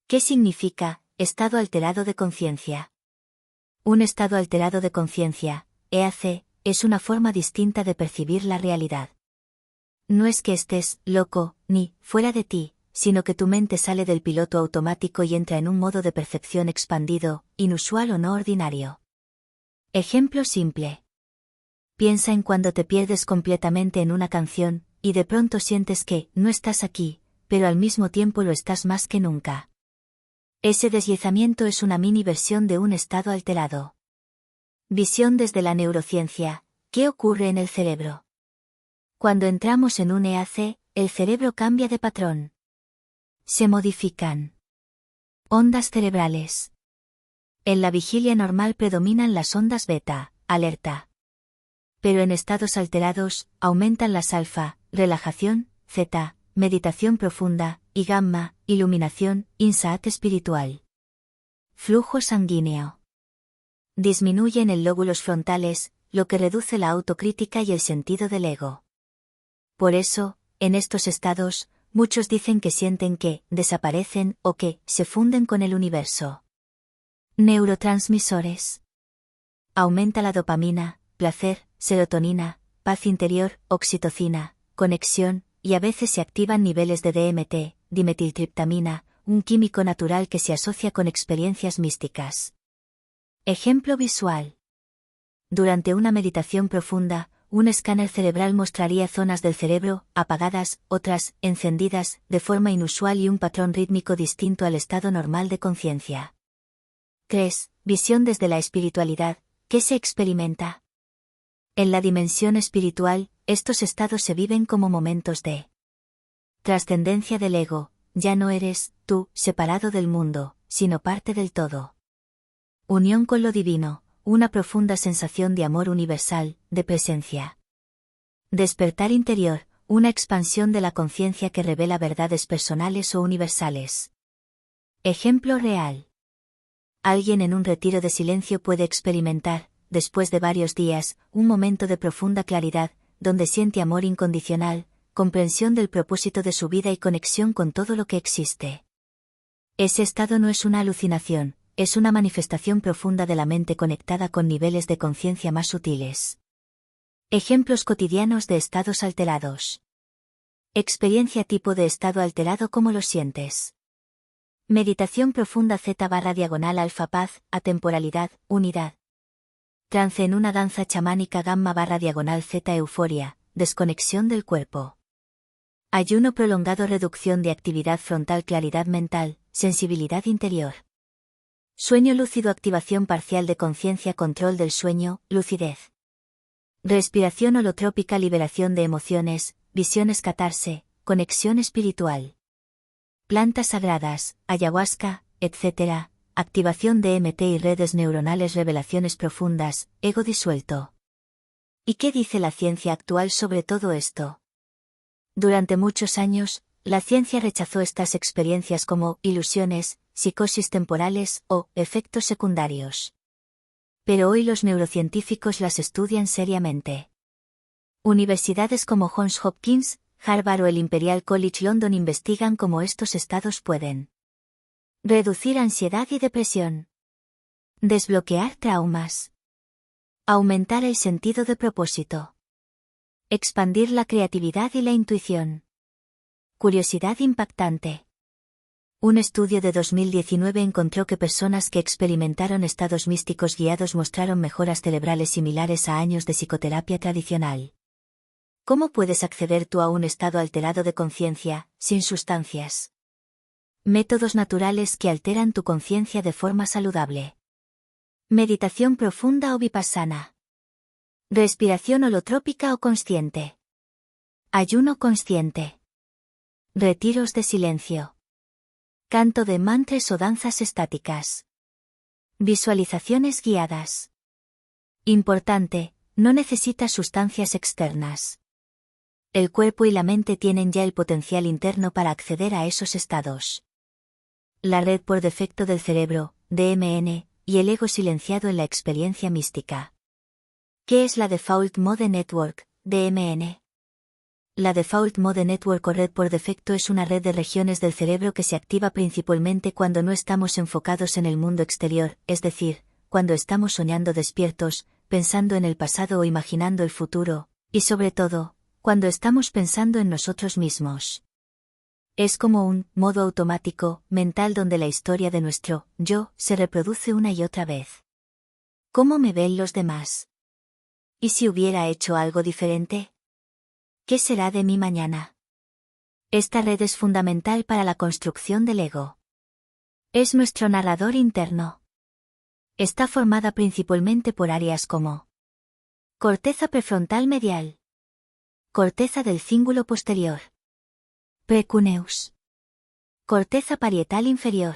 ¿Qué significa estado alterado de conciencia? Un estado alterado de conciencia, EAC, es una forma distinta de percibir la realidad. No es que estés loco, ni fuera de ti, sino que tu mente sale del piloto automático y entra en un modo de percepción expandido, inusual o no ordinario. Ejemplo simple. Piensa en cuando te pierdes completamente en una canción, y de pronto sientes que no estás aquí, pero al mismo tiempo lo estás más que nunca. Ese deslizamiento es una mini versión de un estado alterado. Visión desde la neurociencia. ¿Qué ocurre en el cerebro? Cuando entramos en un EAC, el cerebro cambia de patrón. Se modifican ondas cerebrales. En la vigilia normal predominan las ondas beta, alerta. Pero en estados alterados, aumentan las alfa, relajación, zeta, meditación profunda, y gamma, iluminación, insight espiritual. Flujo sanguíneo. Disminuyen en lóbulos frontales, lo que reduce la autocrítica y el sentido del ego. Por eso, en estos estados, muchos dicen que sienten que desaparecen o que se funden con el universo. Neurotransmisores. Aumenta la dopamina, placer, serotonina, paz interior, oxitocina, conexión, y a veces se activan niveles de DMT, dimetiltriptamina, un químico natural que se asocia con experiencias místicas. Ejemplo visual. Durante una meditación profunda, un escáner cerebral mostraría zonas del cerebro, apagadas, otras, encendidas, de forma inusual y un patrón rítmico distinto al estado normal de conciencia. 3. Visión desde la espiritualidad. ¿Qué se experimenta? En la dimensión espiritual, estos estados se viven como momentos de trascendencia del ego. Ya no eres, tú, separado del mundo, sino parte del todo. Unión con lo divino, una profunda sensación de amor universal, de presencia. Despertar interior, una expansión de la conciencia que revela verdades personales o universales. Ejemplo real. Alguien en un retiro de silencio puede experimentar, después de varios días, un momento de profunda claridad, donde siente amor incondicional, comprensión del propósito de su vida y conexión con todo lo que existe. Ese estado no es una alucinación, es una manifestación profunda de la mente conectada con niveles de conciencia más sutiles. Ejemplos cotidianos de estados alterados. Experiencia tipo de estado alterado. ¿Cómo lo sientes? Meditación profunda Z/alfa paz, atemporalidad, unidad. Trance en una danza chamánica gamma/Z euforia, desconexión del cuerpo. Ayuno prolongado reducción de actividad frontal claridad mental, sensibilidad interior. Sueño lúcido activación parcial de conciencia control del sueño, lucidez. Respiración holotrópica liberación de emociones, visiones catarse, conexión espiritual. Plantas sagradas, ayahuasca, etc. Activación de DMT y redes neuronales revelaciones profundas, ego disuelto. ¿Y qué dice la ciencia actual sobre todo esto? Durante muchos años, la ciencia rechazó estas experiencias como ilusiones, psicosis temporales o efectos secundarios. Pero hoy los neurocientíficos las estudian seriamente. Universidades como Johns Hopkins, Harvard o el Imperial College London investigan cómo estos estados pueden reducir ansiedad y depresión, desbloquear traumas, aumentar el sentido de propósito, expandir la creatividad y la intuición. Curiosidad impactante. Un estudio de 2019 encontró que personas que experimentaron estados místicos guiados mostraron mejoras cerebrales similares a años de psicoterapia tradicional. ¿Cómo puedes acceder tú a un estado alterado de conciencia, sin sustancias? Métodos naturales que alteran tu conciencia de forma saludable. Meditación profunda o vipassana. Respiración holotrópica o consciente. Ayuno consciente. Retiros de silencio. Canto de mantras o danzas estáticas. Visualizaciones guiadas. Importante, no necesitas sustancias externas. El cuerpo y la mente tienen ya el potencial interno para acceder a esos estados. La red por defecto del cerebro, DMN, y el ego silenciado en la experiencia mística. ¿Qué es la Default Mode Network, DMN? La Default Mode Network o red por defecto es una red de regiones del cerebro que se activa principalmente cuando no estamos enfocados en el mundo exterior, es decir, cuando estamos soñando despiertos, pensando en el pasado o imaginando el futuro, y sobre todo, cuando estamos pensando en nosotros mismos. Es como un modo automático, mental donde la historia de nuestro yo se reproduce una y otra vez. ¿Cómo me ven los demás? ¿Y si hubiera hecho algo diferente? ¿Qué será de mí mañana? Esta red es fundamental para la construcción del ego. Es nuestro narrador interno. Está formada principalmente por áreas como corteza prefrontal medial, corteza del cíngulo posterior, precuneus, corteza parietal inferior.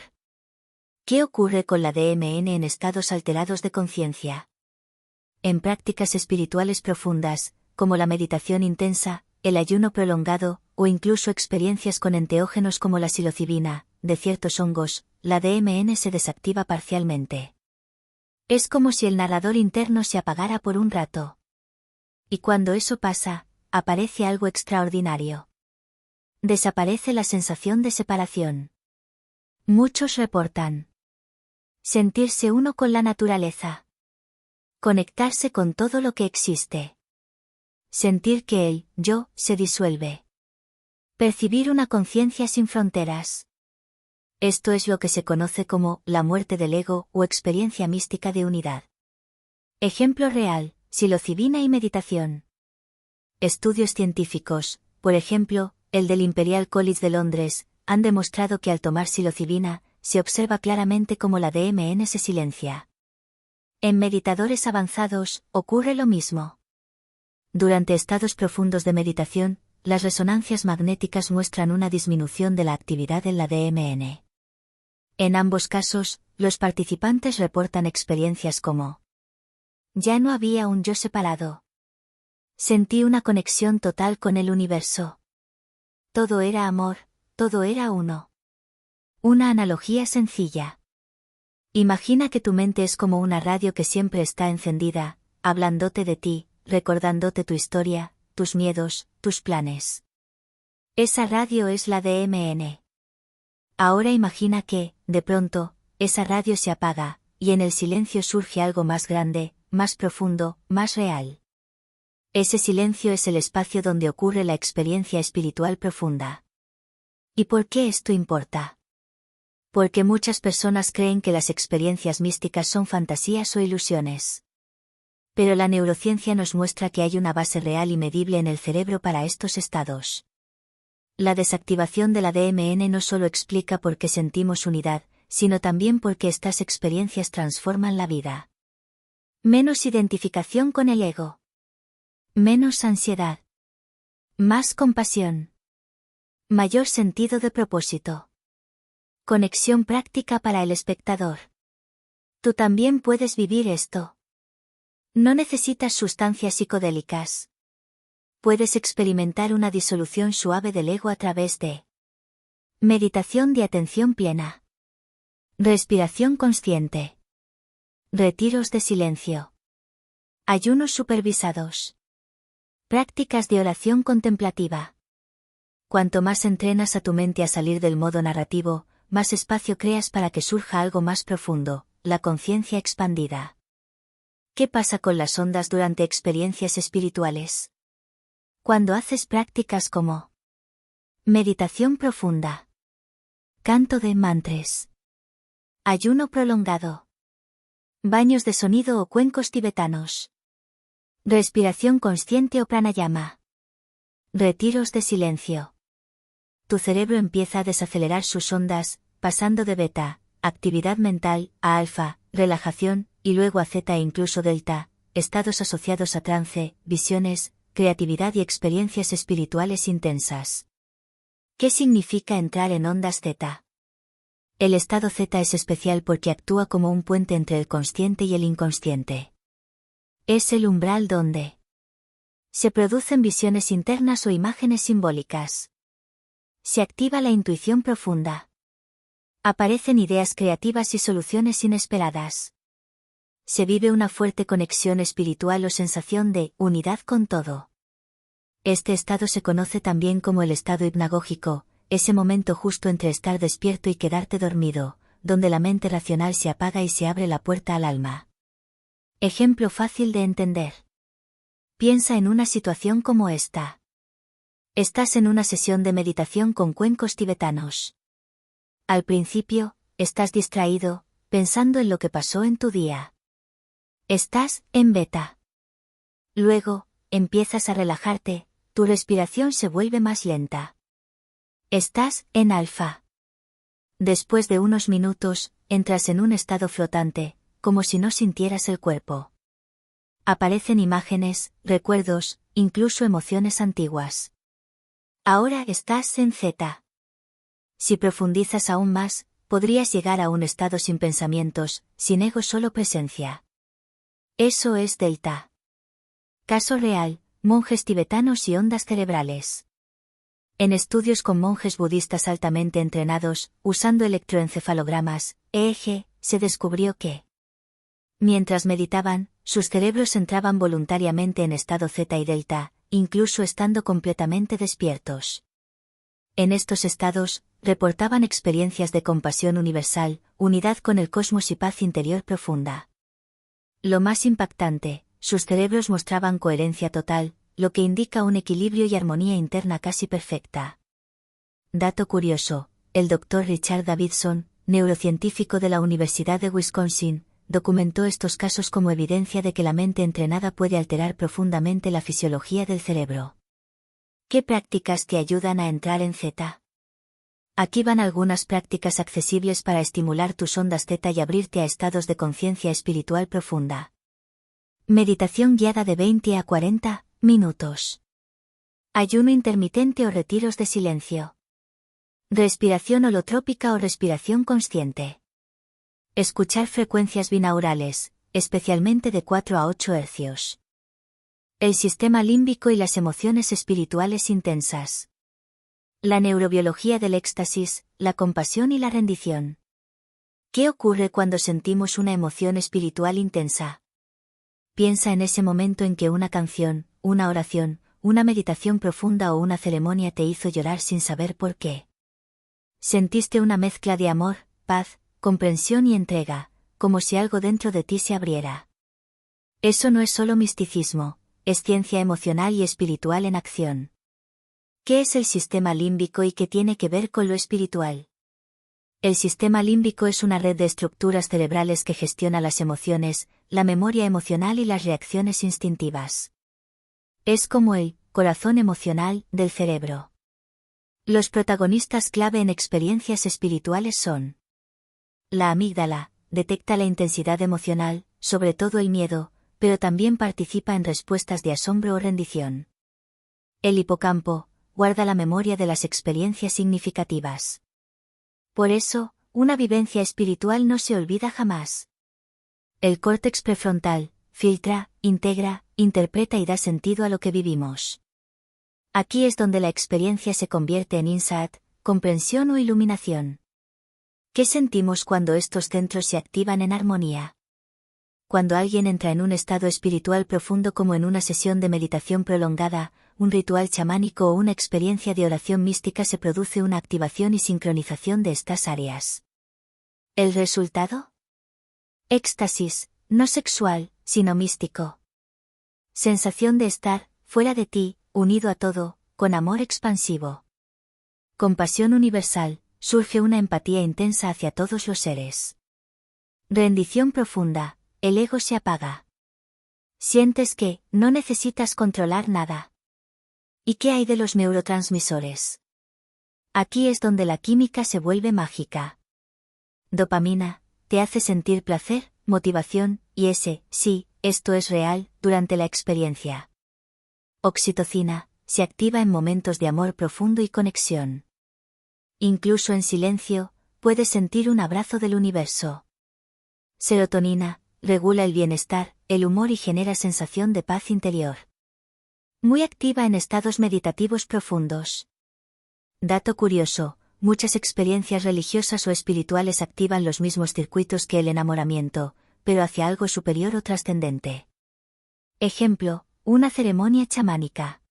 ¿Qué ocurre con la DMN en estados alterados de conciencia? En prácticas espirituales profundas, como la meditación intensa, el ayuno prolongado, o incluso experiencias con enteógenos como la psilocibina, de ciertos hongos, la DMN se desactiva parcialmente. Es como si el narrador interno se apagara por un rato. Y cuando eso pasa, aparece algo extraordinario. Desaparece la sensación de separación. Muchos reportan sentirse uno con la naturaleza. Conectarse con todo lo que existe. Sentir que el yo se disuelve. Percibir una conciencia sin fronteras. Esto es lo que se conoce como la muerte del ego o experiencia mística de unidad. Ejemplo real, psilocibina y meditación. Estudios científicos, por ejemplo, el del Imperial College de Londres, han demostrado que al tomar psilocibina, se observa claramente cómo la DMN se silencia. En meditadores avanzados, ocurre lo mismo. Durante estados profundos de meditación, las resonancias magnéticas muestran una disminución de la actividad en la DMN. En ambos casos, los participantes reportan experiencias como: ya no había un yo separado. Sentí una conexión total con el universo. Todo era amor, todo era uno. Una analogía sencilla. Imagina que tu mente es como una radio que siempre está encendida, hablándote de ti, recordándote tu historia, tus miedos, tus planes. Esa radio es la DMN. Ahora imagina que, de pronto, esa radio se apaga, y en el silencio surge algo más grande, más profundo, más real. Ese silencio es el espacio donde ocurre la experiencia espiritual profunda. ¿Y por qué esto importa? Porque muchas personas creen que las experiencias místicas son fantasías o ilusiones. Pero la neurociencia nos muestra que hay una base real y medible en el cerebro para estos estados. La desactivación de la DMN no solo explica por qué sentimos unidad, sino también por qué estas experiencias transforman la vida. Menos identificación con el ego. Menos ansiedad. Más compasión. Mayor sentido de propósito. Conexión práctica para el espectador. Tú también puedes vivir esto. No necesitas sustancias psicodélicas. Puedes experimentar una disolución suave del ego a través de meditación de atención plena. Respiración consciente. Retiros de silencio. Ayunos supervisados. Prácticas de oración contemplativa. Cuanto más entrenas a tu mente a salir del modo narrativo, más espacio creas para que surja algo más profundo, la conciencia expandida. ¿Qué pasa con las ondas durante experiencias espirituales? Cuando haces prácticas como meditación profunda, canto de mantras, ayuno prolongado, baños de sonido o cuencos tibetanos, respiración consciente o pranayama, retiros de silencio. Tu cerebro empieza a desacelerar sus ondas, pasando de beta, actividad mental, a alfa, relajación, y luego a zeta e incluso delta, estados asociados a trance, visiones, creatividad y experiencias espirituales intensas. ¿Qué significa entrar en ondas zeta? El estado zeta es especial porque actúa como un puente entre el consciente y el inconsciente. Es el umbral donde se producen visiones internas o imágenes simbólicas. Se activa la intuición profunda. Aparecen ideas creativas y soluciones inesperadas. Se vive una fuerte conexión espiritual o sensación de unidad con todo. Este estado se conoce también como el estado hipnagógico, ese momento justo entre estar despierto y quedarte dormido, donde la mente racional se apaga y se abre la puerta al alma. Ejemplo fácil de entender. Piensa en una situación como esta. Estás en una sesión de meditación con cuencos tibetanos. Al principio, estás distraído, pensando en lo que pasó en tu día. Estás en beta. Luego, empiezas a relajarte, tu respiración se vuelve más lenta. Estás en alfa. Después de unos minutos, entras en un estado flotante, como si no sintieras el cuerpo. Aparecen imágenes, recuerdos, incluso emociones antiguas. Ahora estás en zeta. Si profundizas aún más, podrías llegar a un estado sin pensamientos, sin ego, solo presencia. Eso es delta. Caso real, monjes tibetanos y ondas cerebrales. En estudios con monjes budistas altamente entrenados, usando electroencefalogramas, EEG, se descubrió que, mientras meditaban, sus cerebros entraban voluntariamente en estado zeta y delta, incluso estando completamente despiertos. En estos estados, reportaban experiencias de compasión universal, unidad con el cosmos y paz interior profunda. Lo más impactante, sus cerebros mostraban coherencia total, lo que indica un equilibrio y armonía interna casi perfecta. Dato curioso, el Dr. Richard Davidson, neurocientífico de la Universidad de Wisconsin, documentó estos casos como evidencia de que la mente entrenada puede alterar profundamente la fisiología del cerebro. ¿Qué prácticas te ayudan a entrar en zeta? Aquí van algunas prácticas accesibles para estimular tus ondas zeta y abrirte a estados de conciencia espiritual profunda. Meditación guiada de 20 a 40 minutos. Ayuno intermitente o retiros de silencio. Respiración holotrópica o respiración consciente. Escuchar frecuencias binaurales, especialmente de 4 a 8 hercios. El sistema límbico y las emociones espirituales intensas. La neurobiología del éxtasis, la compasión y la rendición. ¿Qué ocurre cuando sentimos una emoción espiritual intensa? Piensa en ese momento en que una canción, una oración, una meditación profunda o una ceremonia te hizo llorar sin saber por qué. Sentiste una mezcla de amor, paz, comprensión y entrega, como si algo dentro de ti se abriera. Eso no es solo misticismo, es ciencia emocional y espiritual en acción. ¿Qué es el sistema límbico y qué tiene que ver con lo espiritual? El sistema límbico es una red de estructuras cerebrales que gestiona las emociones, la memoria emocional y las reacciones instintivas. Es como el corazón emocional del cerebro. Los protagonistas clave en experiencias espirituales son: la amígdala, detecta la intensidad emocional, sobre todo el miedo, pero también participa en respuestas de asombro o rendición. El hipocampo, guarda la memoria de las experiencias significativas. Por eso, una vivencia espiritual no se olvida jamás. El córtex prefrontal, filtra, integra, interpreta y da sentido a lo que vivimos. Aquí es donde la experiencia se convierte en insight, comprensión o iluminación. ¿Qué sentimos cuando estos centros se activan en armonía? Cuando alguien entra en un estado espiritual profundo, como en una sesión de meditación prolongada, un ritual chamánico o una experiencia de oración mística, se produce una activación y sincronización de estas áreas. ¿El resultado? Éxtasis, no sexual, sino místico. Sensación de estar, fuera de ti, unido a todo, con amor expansivo. Compasión universal, surge una empatía intensa hacia todos los seres. Rendición profunda, el ego se apaga. Sientes que no necesitas controlar nada. ¿Y qué hay de los neurotransmisores? Aquí es donde la química se vuelve mágica. Dopamina, te hace sentir placer, motivación, y sí, esto es real, durante la experiencia. Oxitocina, se activa en momentos de amor profundo y conexión. Incluso en silencio, puedes sentir un abrazo del universo. Serotonina, regula el bienestar, el humor y genera sensación de paz interior. Muy activa en estados meditativos profundos. Dato curioso, muchas experiencias religiosas o espirituales activan los mismos circuitos que el enamoramiento, pero hacia algo superior o trascendente. Ejemplo, una ceremonia chamánica.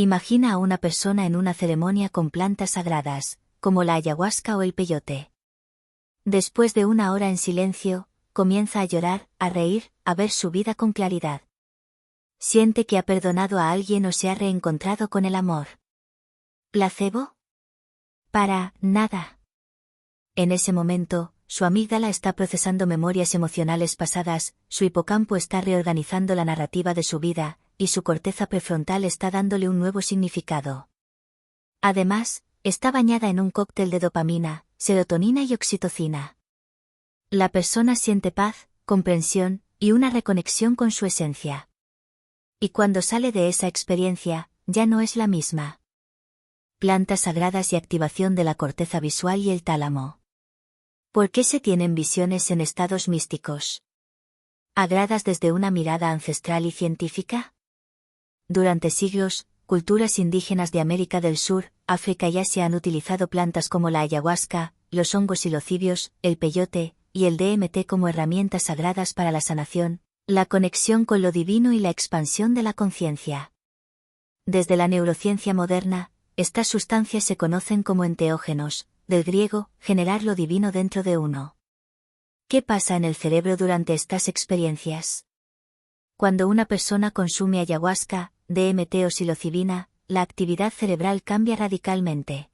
Imagina a una persona en una ceremonia con plantas sagradas, como la ayahuasca o el peyote. Después de una hora en silencio, comienza a llorar, a reír, a ver su vida con claridad. Siente que ha perdonado a alguien o se ha reencontrado con el amor. ¿Placebo? Para nada. En ese momento, su amígdala está procesando memorias emocionales pasadas, su hipocampo está reorganizando la narrativa de su vida, y su corteza prefrontal está dándole un nuevo significado. Además, está bañada en un cóctel de dopamina, serotonina y oxitocina. La persona siente paz, comprensión, y una reconexión con su esencia. Y cuando sale de esa experiencia, ya no es la misma. Plantas sagradas y activación de la corteza visual y el tálamo. ¿Por qué se tienen visiones en estados místicos? ¿Agradas desde una mirada ancestral y científica? Durante siglos, culturas indígenas de América del Sur, África y Asia han utilizado plantas como la ayahuasca, los hongos silocibios, el peyote, y el DMT como herramientas sagradas para la sanación, la conexión con lo divino y la expansión de la conciencia. Desde la neurociencia moderna, estas sustancias se conocen como enteógenos, del griego, generar lo divino dentro de uno. ¿Qué pasa en el cerebro durante estas experiencias? Cuando una persona consume ayahuasca, DMT o psilocibina, la actividad cerebral cambia radicalmente.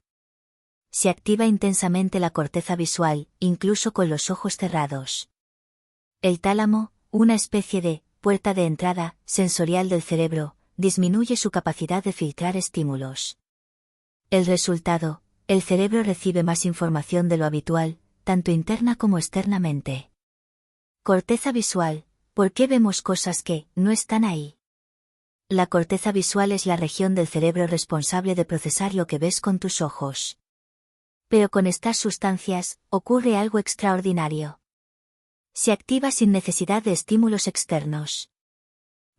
Se activa intensamente la corteza visual, incluso con los ojos cerrados. El tálamo, una especie de puerta de entrada sensorial del cerebro, disminuye su capacidad de filtrar estímulos. El resultado, el cerebro recibe más información de lo habitual, tanto interna como externamente. Corteza visual, ¿por qué vemos cosas que no están ahí? La corteza visual es la región del cerebro responsable de procesar lo que ves con tus ojos. Pero con estas sustancias, ocurre algo extraordinario. Se activa sin necesidad de estímulos externos.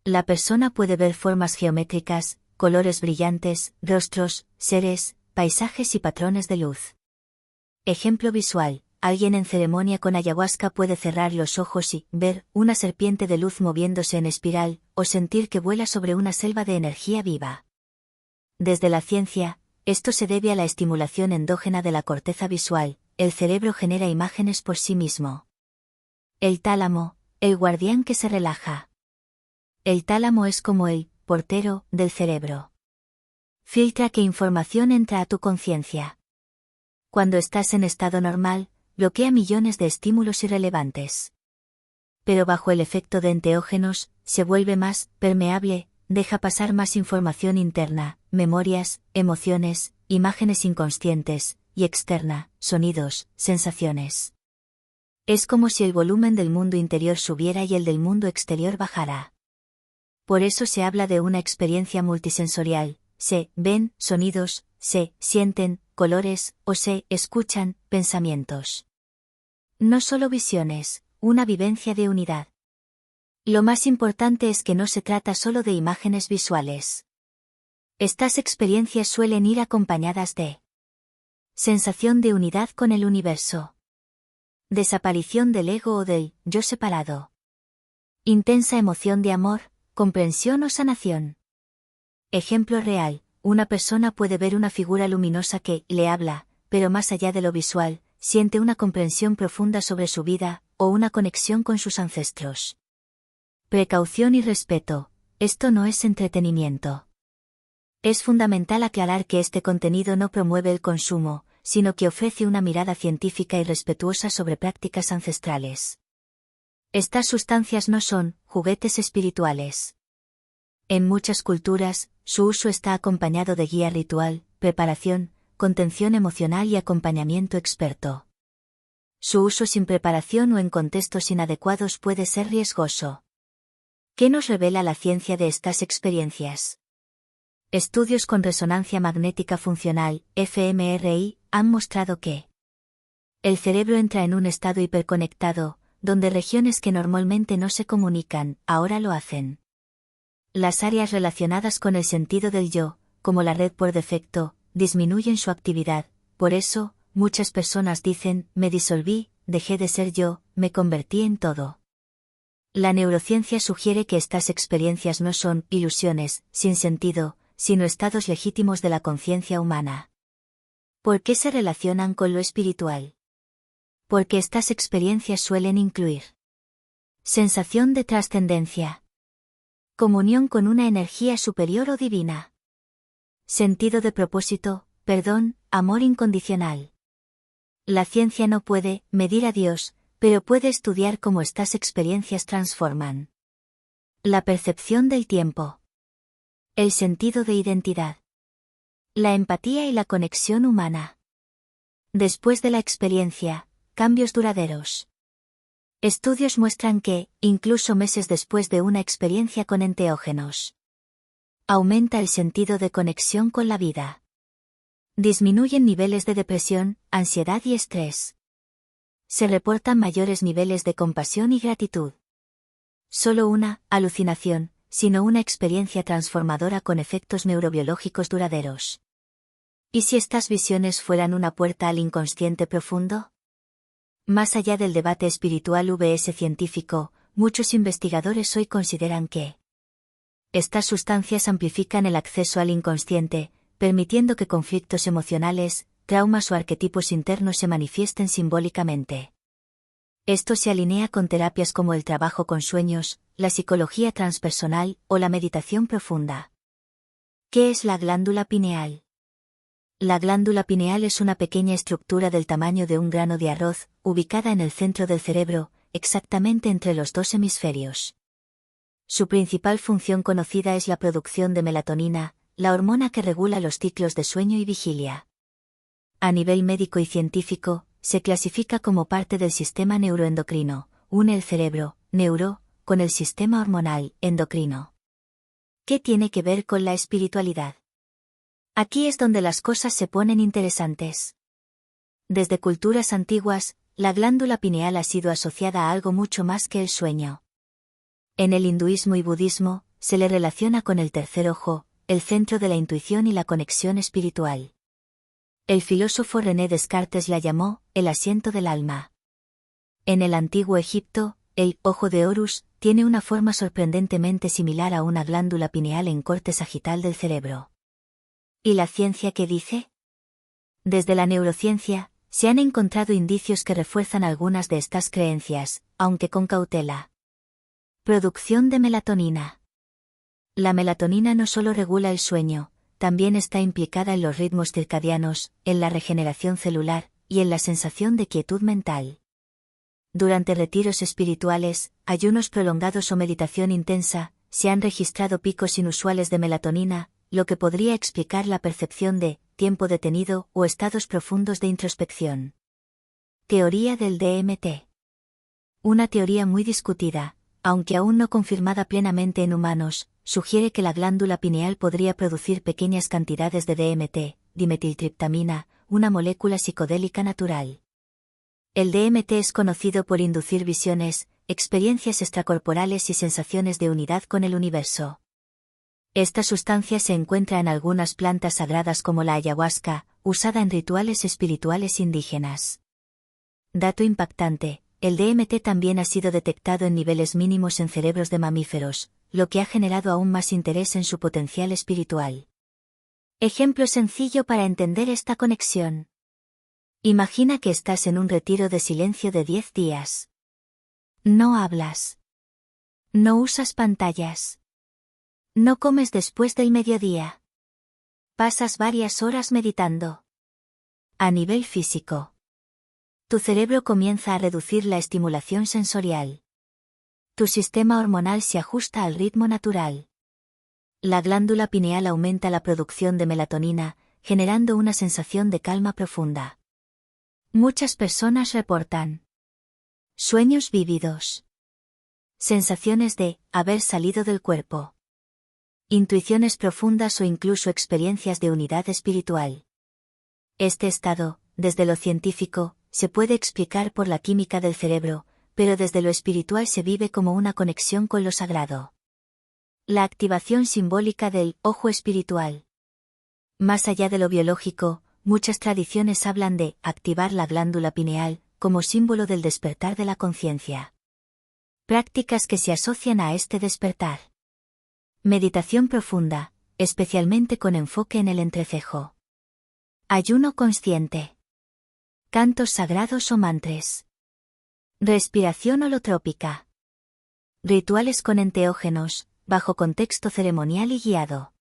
La persona puede ver formas geométricas, colores brillantes, rostros, seres, paisajes y patrones de luz. Ejemplo visual: alguien en ceremonia con ayahuasca puede cerrar los ojos y ver una serpiente de luz moviéndose en espiral, o sentir que vuela sobre una selva de energía viva. Desde la ciencia, esto se debe a la estimulación endógena de la corteza visual. El cerebro genera imágenes por sí mismo. El tálamo, el guardián que se relaja. El tálamo es como el portero del cerebro. Filtra qué información entra a tu conciencia. Cuando estás en estado normal, bloquea millones de estímulos irrelevantes. Pero bajo el efecto de enteógenos, se vuelve más permeable, deja pasar más información interna, memorias, emociones, imágenes inconscientes, y externa, sonidos, sensaciones. Es como si el volumen del mundo interior subiera y el del mundo exterior bajara. Por eso se habla de una experiencia multisensorial: se ven sonidos, se sienten colores, o se escuchan pensamientos. No solo visiones, una vivencia de unidad. Lo más importante es que no se trata solo de imágenes visuales. Estas experiencias suelen ir acompañadas de sensación de unidad con el universo. Desaparición del ego o del yo separado. Intensa emoción de amor, comprensión o sanación. Ejemplo real: una persona puede ver una figura luminosa que le habla, pero más allá de lo visual, siente una comprensión profunda sobre su vida, o una conexión con sus ancestros. Precaución y respeto: esto no es entretenimiento. Es fundamental aclarar que este contenido no promueve el consumo, sino que ofrece una mirada científica y respetuosa sobre prácticas ancestrales. Estas sustancias no son juguetes espirituales. En muchas culturas, su uso está acompañado de guía ritual, preparación, contención emocional y acompañamiento experto. Su uso sin preparación o en contextos inadecuados puede ser riesgoso. ¿Qué nos revela la ciencia de estas experiencias? Estudios con resonancia magnética funcional, fMRI, han mostrado que el cerebro entra en un estado hiperconectado, donde regiones que normalmente no se comunican, ahora lo hacen. Las áreas relacionadas con el sentido del yo, como la red por defecto, disminuyen su actividad. Por eso, muchas personas dicen: me disolví, dejé de ser yo, me convertí en todo. La neurociencia sugiere que estas experiencias no son ilusiones sin sentido, sino estados legítimos de la conciencia humana. ¿Por qué se relacionan con lo espiritual? Porque estas experiencias suelen incluir sensación de trascendencia, comunión con una energía superior o divina, sentido de propósito, perdón, amor incondicional. La ciencia no puede medir a Dios, pero puede estudiar cómo estas experiencias transforman la percepción del tiempo, el sentido de identidad, la empatía y la conexión humana. Después de la experiencia, cambios duraderos. Estudios muestran que, incluso meses después de una experiencia con enteógenos, aumenta el sentido de conexión con la vida. Disminuyen niveles de depresión, ansiedad y estrés. Se reportan mayores niveles de compasión y gratitud. Solo una alucinación, sino una experiencia transformadora con efectos neurobiológicos duraderos. ¿Y si estas visiones fueran una puerta al inconsciente profundo? Más allá del debate espiritual vs científico, muchos investigadores hoy consideran que estas sustancias amplifican el acceso al inconsciente, permitiendo que conflictos emocionales, traumas o arquetipos internos se manifiesten simbólicamente. Esto se alinea con terapias como el trabajo con sueños, la psicología transpersonal o la meditación profunda. ¿Qué es la glándula pineal? La glándula pineal es una pequeña estructura del tamaño de un grano de arroz, ubicada en el centro del cerebro, exactamente entre los dos hemisferios. Su principal función conocida es la producción de melatonina, la hormona que regula los ciclos de sueño y vigilia. A nivel médico y científico, se clasifica como parte del sistema neuroendocrino, une el cerebro, neuro, con el sistema hormonal, endocrino. ¿Qué tiene que ver con la espiritualidad? Aquí es donde las cosas se ponen interesantes. Desde culturas antiguas, la glándula pineal ha sido asociada a algo mucho más que el sueño. En el hinduismo y budismo, se le relaciona con el tercer ojo, el centro de la intuición y la conexión espiritual. El filósofo René Descartes la llamó el asiento del alma. En el antiguo Egipto, el ojo de Horus tiene una forma sorprendentemente similar a una glándula pineal en corte sagital del cerebro. ¿Y la ciencia qué dice? Desde la neurociencia, se han encontrado indicios que refuerzan algunas de estas creencias, aunque con cautela. Producción de melatonina. La melatonina no solo regula el sueño, también está implicada en los ritmos circadianos, en la regeneración celular, y en la sensación de quietud mental. Durante retiros espirituales, ayunos prolongados o meditación intensa, se han registrado picos inusuales de melatonina, lo que podría explicar la percepción de tiempo detenido o estados profundos de introspección. Teoría del DMT. Una teoría muy discutida, aunque aún no confirmada plenamente en humanos, sugiere que la glándula pineal podría producir pequeñas cantidades de DMT, dimetiltriptamina, una molécula psicodélica natural. El DMT es conocido por inducir visiones, experiencias extracorporales y sensaciones de unidad con el universo. Esta sustancia se encuentra en algunas plantas sagradas como la ayahuasca, usada en rituales espirituales indígenas. Dato impactante, el DMT también ha sido detectado en niveles mínimos en cerebros de mamíferos, lo que ha generado aún más interés en su potencial espiritual. Ejemplo sencillo para entender esta conexión. Imagina que estás en un retiro de silencio de 10 días. No hablas. No usas pantallas. No comes después del mediodía. Pasas varias horas meditando. A nivel físico, tu cerebro comienza a reducir la estimulación sensorial. Tu sistema hormonal se ajusta al ritmo natural. La glándula pineal aumenta la producción de melatonina, generando una sensación de calma profunda. Muchas personas reportan sueños vívidos, sensaciones de haber salido del cuerpo, intuiciones profundas o incluso experiencias de unidad espiritual. Este estado, desde lo científico, se puede explicar por la química del cerebro, pero desde lo espiritual se vive como una conexión con lo sagrado. La activación simbólica del ojo espiritual. Más allá de lo biológico, muchas tradiciones hablan de activar la glándula pineal como símbolo del despertar de la conciencia. Prácticas que se asocian a este despertar. Meditación profunda. especialmente con enfoque en el entrecejo. Ayuno consciente. Cantos sagrados o mantres. Respiración holotrópica. Rituales con enteógenos, bajo contexto ceremonial y guiado.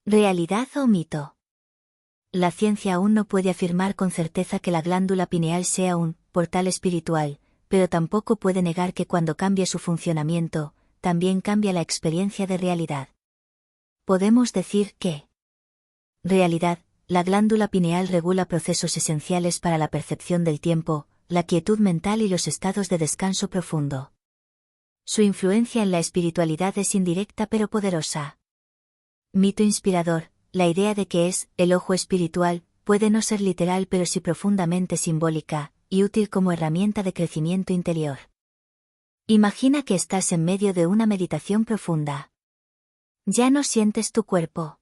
¿Realidad o mito? La ciencia aún no puede afirmar con certeza que la glándula pineal sea un portal espiritual, pero tampoco puede negar que cuando cambie su funcionamiento, también cambia la experiencia de realidad. Podemos decir que realidad, la glándula pineal regula procesos esenciales para la percepción del tiempo, la quietud mental y los estados de descanso profundo. Su influencia en la espiritualidad es indirecta pero poderosa. Mito inspirador, la idea de que es el ojo espiritual, puede no ser literal pero sí profundamente simbólica, y útil como herramienta de crecimiento interior. Imagina que estás en medio de una meditación profunda. Ya no sientes tu cuerpo.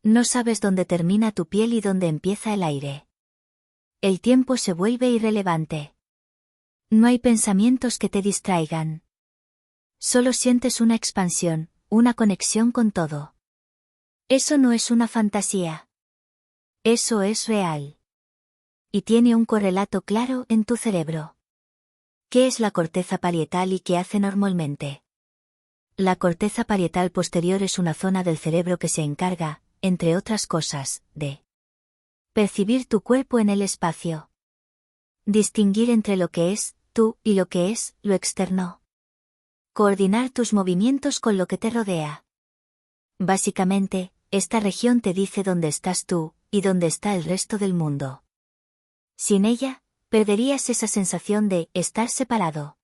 No sabes dónde termina tu piel y dónde empieza el aire. El tiempo se vuelve irrelevante. No hay pensamientos que te distraigan. Solo sientes una expansión, una conexión con todo. Eso no es una fantasía. Eso es real. Y tiene un correlato claro en tu cerebro. ¿Qué es la corteza parietal y qué hace normalmente? La corteza parietal posterior es una zona del cerebro que se encarga, entre otras cosas, de percibir tu cuerpo en el espacio. Distinguir entre lo que es, tú, y lo que es, lo externo. Coordinar tus movimientos con lo que te rodea. Básicamente, esta región te dice dónde estás tú, y dónde está el resto del mundo. Sin ella, perderías esa sensación de estar separado.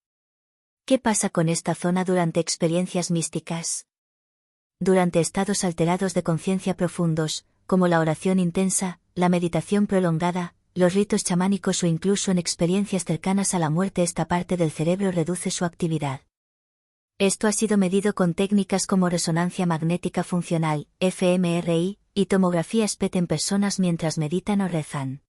¿Qué pasa con esta zona durante experiencias místicas? Durante estados alterados de conciencia profundos, como la oración intensa, la meditación prolongada, los ritos chamánicos o incluso en experiencias cercanas a la muerte, esta parte del cerebro reduce su actividad. Esto ha sido medido con técnicas como resonancia magnética funcional, fMRI, y tomografía SPECT en personas mientras meditan o rezan.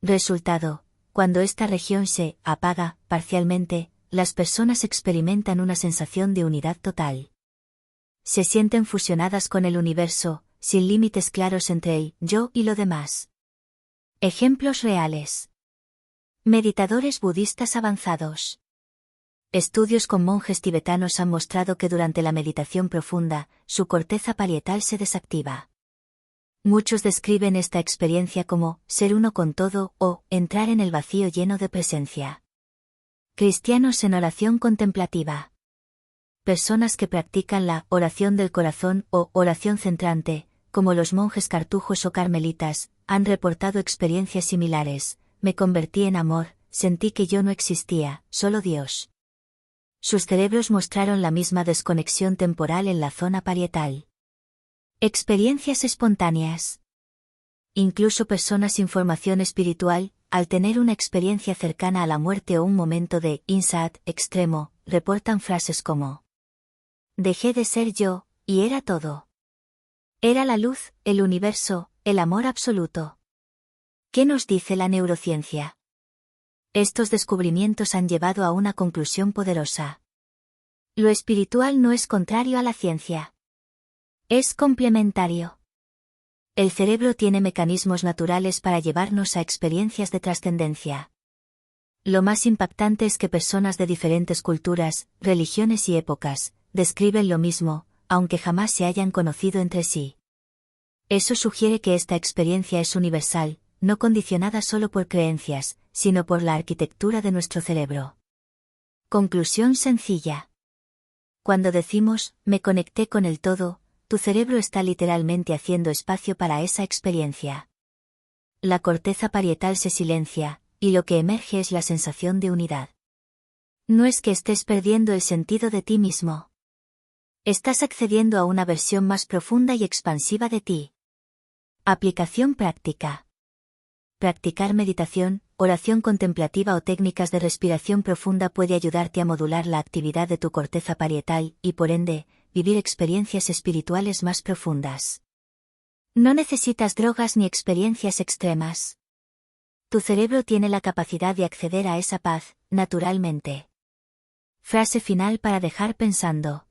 Resultado: cuando esta región se apaga parcialmente, las personas experimentan una sensación de unidad total. Se sienten fusionadas con el universo, sin límites claros entre el yo y lo demás. Ejemplos reales. Meditadores budistas avanzados. Estudios con monjes tibetanos han mostrado que durante la meditación profunda, su corteza parietal se desactiva. Muchos describen esta experiencia como ser uno con todo o entrar en el vacío lleno de presencia. Cristianos en oración contemplativa. Personas que practican la oración del corazón o oración centrante, como los monjes cartujos o carmelitas, han reportado experiencias similares. Me convertí en amor, sentí que yo no existía, solo Dios. Sus cerebros mostraron la misma desconexión temporal en la zona parietal. Experiencias espontáneas. Incluso personas sin formación espiritual, al tener una experiencia cercana a la muerte o un momento de insight extremo, reportan frases como: dejé de ser yo, y era todo. Era la luz, el universo, el amor absoluto. ¿Qué nos dice la neurociencia? Estos descubrimientos han llevado a una conclusión poderosa. Lo espiritual no es contrario a la ciencia. Es complementario. El cerebro tiene mecanismos naturales para llevarnos a experiencias de trascendencia. Lo más impactante es que personas de diferentes culturas, religiones y épocas, describen lo mismo, aunque jamás se hayan conocido entre sí. Eso sugiere que esta experiencia es universal, no condicionada solo por creencias, sino por la arquitectura de nuestro cerebro. Conclusión sencilla. Cuando decimos, me conecté con el todo, tu cerebro está literalmente haciendo espacio para esa experiencia. La corteza parietal se silencia, y lo que emerge es la sensación de unidad. No es que estés perdiendo el sentido de ti mismo. Estás accediendo a una versión más profunda y expansiva de ti. Aplicación práctica. Practicar meditación, oración contemplativa o técnicas de respiración profunda puede ayudarte a modular la actividad de tu corteza parietal y, por ende, vivir experiencias espirituales más profundas. No necesitas drogas ni experiencias extremas. Tu cerebro tiene la capacidad de acceder a esa paz, naturalmente. Frase final para dejar pensando.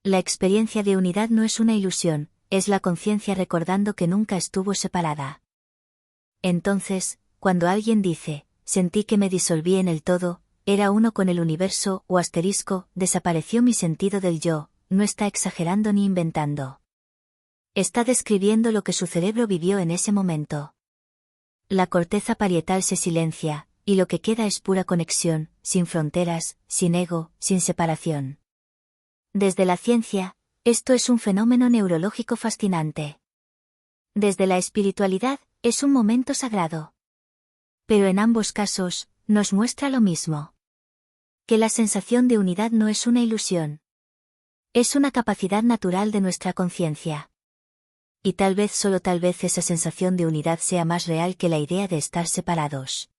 La experiencia de unidad no es una ilusión, es la conciencia recordando que nunca estuvo separada. Entonces, cuando alguien dice, sentí que me disolví en el todo, era uno con el universo o asterisco, desapareció mi sentido del yo, no está exagerando ni inventando. Está describiendo lo que su cerebro vivió en ese momento. La corteza parietal se silencia, y lo que queda es pura conexión, sin fronteras, sin ego, sin separación. Desde la ciencia, esto es un fenómeno neurológico fascinante. Desde la espiritualidad, es un momento sagrado. Pero en ambos casos, nos muestra lo mismo. Que la sensación de unidad no es una ilusión. Es una capacidad natural de nuestra conciencia. Y tal vez solo tal vez esa sensación de unidad sea más real que la idea de estar separados.